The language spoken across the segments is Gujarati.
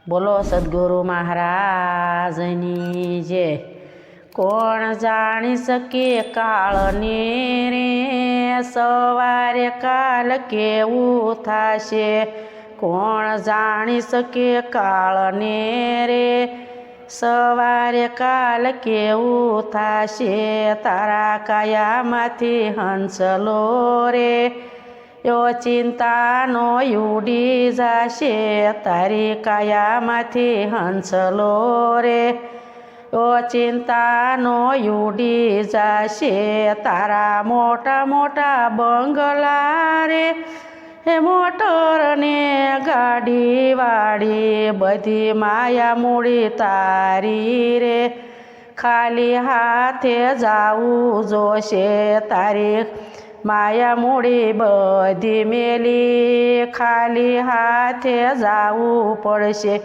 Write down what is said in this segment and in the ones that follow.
બોલો સદગુરુ મહારાજની જય। કોણ જાણી શકે કાળને રે, સવારે કાલ કેવું થશે। કોણ જાણી શકે કાળને રે, સવારે કાલ કેવું થશે। તારા કાયામાંથી હંસલો રે, યો ચિંતાનો ઉડી જશે। તારી કાયામાંથી હંસલો રે, યો ચિંતાનો ઉડી જશે। તારા મોટા મોટા બંગલા રે, હે મોટર ને ગાડી વાળી, બધી માયા મૂડી તારી રે। ખાલી હાથે જાવું જોશે, તારી માયા મૂડી બધી મેલી, ખાલી હાથે જાવું પડશે।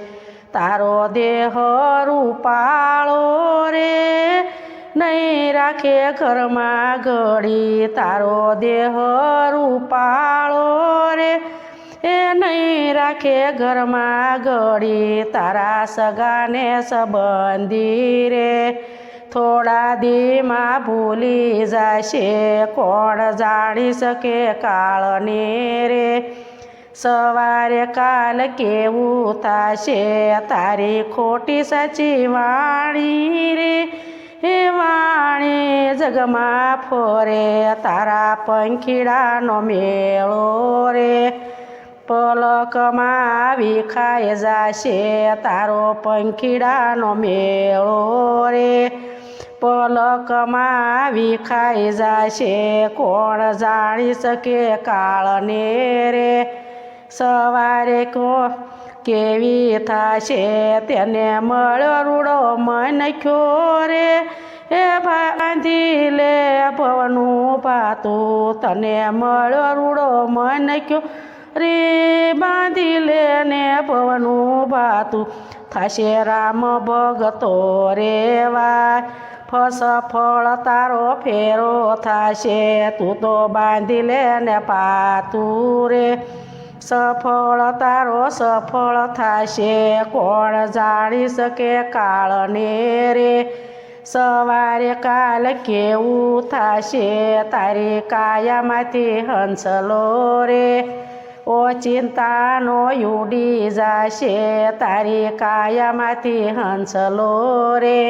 તારો દેહ રૂપાળો રે, નહીં રાખે ઘરમાં ઘડી। તારો દેહ રૂપાળો રે, એ નહીં રાખે ઘરમાં ઘડી। તારા સગાને સંબંધી રે, થોડા દીમાં ભૂલી જશે। કોણ જાણી શકે કાળને રે, સવારે કાલ કેવું થશે। તારી ખોટી સાચી વાણી રે, એ વાણી જગમાં ફરે। તારા પંખીડાનો મેળો રે, પલકમાં વિખાઈ જશે। તારો પંખીડાનો મેળો રે, પલકમાં વિખાઈ જશે। કોણ જાણી શકે કાળને રે, સવારે કેવી થશે। તેને મળ્યો રૂડો મનખ્યો રે, એ બાંધી લે ભવનું પાતું। તને મળ્યો રૂડો મનખ્યો રે, બાંધી લે ને ભવનું ભાતું। થશે રામ ભગતો રેવા, સફળ તારો ફેરો થશે। તું તો બાંધી લે ને પાતું રે, સફળ તારો સફળ થશે। કોણ જાણી શકે કાળને રે, સવારે કાલ કેવું થશે। તારી કાયામાંથી હંસલો રે, ઓ ચિંતાનો ઉડી જશે। તારી કાયામાંથી હંસલો રે,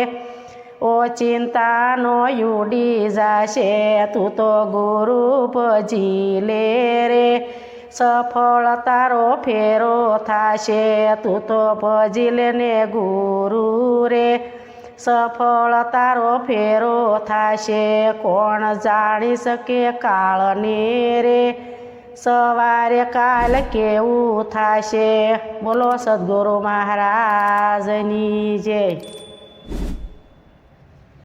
ઓ ચિંતાનો ઉડી જશે। તું તો ગુરુ ભજી લે રે, સફળ તારો ફેરો થશે। તું તો ભજી લે ને ગુરુ રે, સફળ તારો ફેરો થશે। કોણ જાણી શકે કાળને રે, સવારે કાલ કેવું થશે। બોલો સદગુરુ મહારાજની જય।